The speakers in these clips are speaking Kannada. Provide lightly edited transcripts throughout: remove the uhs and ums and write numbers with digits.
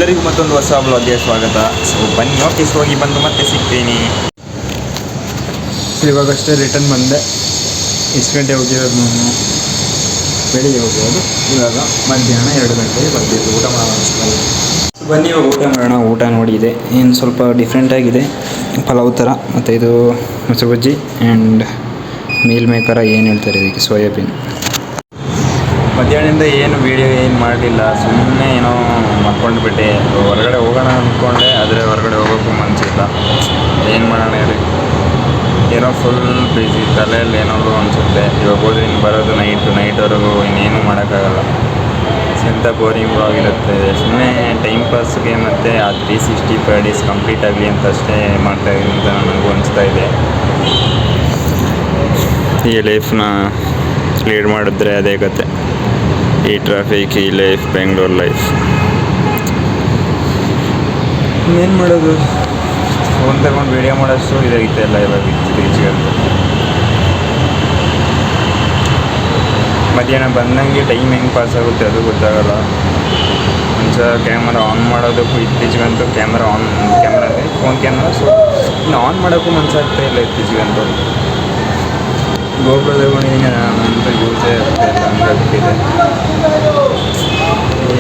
ಎಲ್ಲರಿಗೂ ಮತ್ತೊಂದು ಹೊಸ ಬ್ಲಾಗ್ಗೆ ಸ್ವಾಗತ. ಸೊ ಬನ್ನಿ, ಆಫೀಸ್ ಹೋಗಿ ಬಂದು ಮತ್ತೆ ಸಿಗ್ತೀನಿ. ಇವಾಗಷ್ಟೇ ರಿಟರ್ನ್ ಬಂದೆ. ಎಷ್ಟು ಗಂಟೆ ಹೋಗಿರೋದು ನಾನು? ಬೆಳಿಗ್ಗೆ ಹೋಗಿರೋದು. ಇವಾಗ ಮಧ್ಯಾಹ್ನ 2 ಗಂಟೆಗೆ ಬಂದಿದ್ದು. ಊಟ ಮಾಡೋಣ. ಬನ್ನಿ ಇವಾಗ ಊಟ ಮಾಡೋಣ. ಊಟ ನೋಡಿದೆ, ಏನು ಸ್ವಲ್ಪ ಡಿಫ್ರೆಂಟಾಗಿದೆ, ಪಲಾವ್ ಥರ. ಮತ್ತು ಇದು ಮೊಸರು ಬಜ್ಜಿ ಆ್ಯಂಡ್ ಮೀಲ್ ಮೇಕರ ಏನು ಹೇಳ್ತಾರೆ ಇದಕ್ಕೆ, ಸೋಯಾಬೀನ್. ಮಧ್ಯಾಹ್ನದಿಂದ ಏನು ವೀಡಿಯೋ ಏನು ಮಾಡಲಿಲ್ಲ, ಸುಮ್ಮನೆ ಏನೋ ಮಾಡ್ಕೊಂಡ್ಬಿಟ್ಟೆ. ಹೊರಗಡೆ ಹೋಗೋಣ ಅಂದ್ಕೊಂಡೆ, ಆದರೆ ಹೊರಗಡೆ ಹೋಗೋಕ್ಕೂ ಮನಸ್ಸಿಲ್ಲ. ಏನು ಮಾಡೋಣ ಹೇಳಿ, ಏನೋ ಫುಲ್ ಬ್ಯುಸಿ, ತಲೆಯಲ್ಲಿ ಏನೋ ಅನಿಸುತ್ತೆ. ಇವಾಗ ಹೋದ್ರೆ ಇನ್ನು ಬರೋದು ನೈಟ್ವರೆಗೂ ಇನ್ನೇನು ಮಾಡೋಕ್ಕಾಗಲ್ಲ. ಎಂಥ ಬೋರಿಂಗ್ ಆಗಿರುತ್ತೆ. ಸುಮ್ಮನೆ ಟೈಮ್ ಪಾಸ್ಗೆ ಮತ್ತು ಆ 365 ಡೇಸ್ ಕಂಪ್ಲೀಟ್ ಆಗಲಿ ಅಂತ ಅಷ್ಟೇ ಮಾಡ್ತಾಯಿದ್ದೀನಿ ಅಂತ ನನಗೂ ಅನಿಸ್ತಾ ಇದೆ. ಈ ಲೈಫ್ನ ಲೀಡ್ ಮಾಡಿದ್ರೆ ಅದೇ ಕತೆ. ಈ ಟ್ರಾಫಿಕ್, ಈ ಲೈಫ್, ಬೆಂಗಳೂರು ಲೈಫ್. ಏನು ಮಾಡೋದು, ಫೋನ್ ತಗೊಂಡು ವೀಡಿಯೋ ಮಾಡೋಷ್ಟು ಇದಾಗಿತ್ತು ಎಲ್ಲ. ಇವಾಗ ಈಚೆಗೆ ಮಧ್ಯಾಹ್ನ ಬಂದಂಗೆ ಟೈಮ್ ಹೆಂಗೆ ಪಾಸ್ ಆಗುತ್ತೆ ಅದು ಗೊತ್ತಾಗಲ್ಲ. ಮುಂಚೆ ಕ್ಯಾಮರಾ ಆನ್ ಮಾಡೋದಕ್ಕೂ ಇತ್ತೀಚೆಗಂತೂ ಕ್ಯಾಮ್ರಾ ಅಂದರೆ ಫೋನ್ ಕ್ಯಾಮ್ರಾ, ಸೊ ಇನ್ನು ಆನ್ ಮಾಡೋಕ್ಕೂ ಮನಸ್ಸಾಗ್ತಾ ಇಲ್ಲ ಇತ್ತೀಚೆಗಂತೂ. ಗೋಪ್ರೋ ತಗೊಂಡಿದ್ದೀನಿ, ನಾನಂತೂ ಯೂಸೇ ಆಗ್ತಾ ಇಲ್ಲ, ಹಂಗಾಗ್ಬಿಟ್ಟಿದೆ.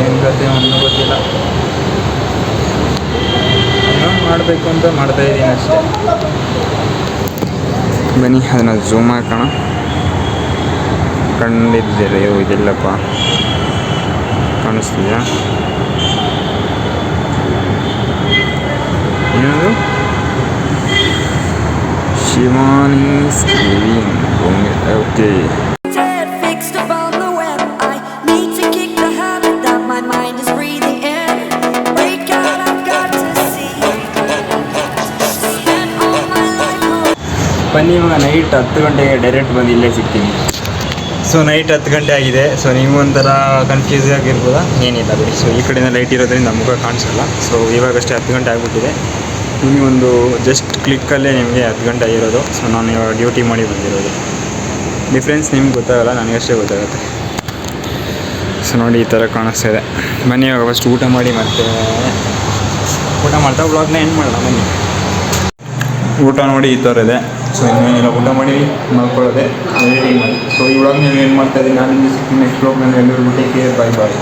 ಏನು ಕತೆ ಒಂದು ಗೊತ್ತಿಲ್ಲ. ಏನೋ ಮಾಡಬೇಕು ಅಂತ ಮಾಡ್ತಾಯಿದ್ದೀನಿ ಅಷ್ಟೇ. ಬನ್ನಿ ಅದನ್ನು ಝೂಮ್ ಹಾಕೋಣ. ಕಂಡಿದ್ದೀರಿ ಇದಿಲ್ಲಪ್ಪ, ಕಾಣಿಸ್ತಿದೆಯಾ? ಏನದು? ಶಿವಾನೀಸ್ ಲಿವಿಂಗ್. ಓಕೆ, ಬನ್ನಿ ಇವಾಗ ನೈಟ್ 10 ಗಂಟೆಗೆ ಡೈರೆಕ್ಟ್ ಬಂದು ಇಲ್ಲೇ ಸಿಗ್ತೀನಿ. ಸೊ ನೈಟ್ 10 ಗಂಟೆ ಆಗಿದೆ. ಸೊ ನೀವು ಒಂಥರ ಕನ್ಫ್ಯೂಸ್ ಆಗಿರ್ಬೋದಾ? ಏನಿಲ್ಲ ಬಿಡಿ. ಸೊ ಈ ಕಡೆಯಿಂದ ಲೈಟ್ ಇರೋದ್ರಿಂದ ನಮಗೂ ಕಾಣಿಸಲ್ಲ. ಸೊ ಇವಾಗಷ್ಟೇ 10 ಗಂಟೆ ಆಗಿಬಿಟ್ಟಿದೆ. ನಿಮಗೊಂದು ಜಸ್ಟ್ ಕ್ಲಿಕ್ಕಲ್ಲೇ ನಿಮಗೆ 10 ಗಂಟೆ ಆಗಿರೋದು. ಸೊ ನಾನು ಇವಾಗ ಡ್ಯೂಟಿ ಮಾಡಿ ಬಂದಿರೋದು. ಡಿಫ್ರೆನ್ಸ್ ನಿಮ್ಗೆ ಗೊತ್ತಾಗಲ್ಲ, ನನಗಷ್ಟೇ ಗೊತ್ತಾಗುತ್ತೆ. ಸೊ ನೋಡಿ, ಈ ಥರ ಕಾಣಿಸ್ತಾ ಇದೆ. ಬನ್ನಿ ಇವಾಗ ಫಸ್ಟ್ ಊಟ ಮಾಡಿ, ಮತ್ತು ಊಟ ಮಾಡ್ತಾ ಬ್ಲಾಗ್ನ ಎಂಡ್ ಮಾಡೋಣ. ಬನ್ನಿ. ಊಟ ನೋಡಿ ಈ ಥರ ಇದೆ. ಸೊ ಇನ್ನೇನಿಲ್ಲ, ಊಟ ಮಾಡಿ ಮಾಡ್ಕೊಳ್ಳೋದೆ, ಎಡಿಟಿಂಗ್ ಮಾಡಿ. ಸೊ ಈ ವ್ಲಾಗ್ ನೀವು ಏನು ಮಾಡ್ತಾ ಇದ್ದೀನಿ, ನಾನು ನಿಮಗೆ ಸಿಗ್ತೀನಿ ನೆಕ್ಸ್ಟ್ ವ್ಲಾಗ್. ನಾನು ಎಲ್ಲರಿಗೂ ಟೇಕ್ ಕೇರ್, ಬೈ ಬಾಯ್.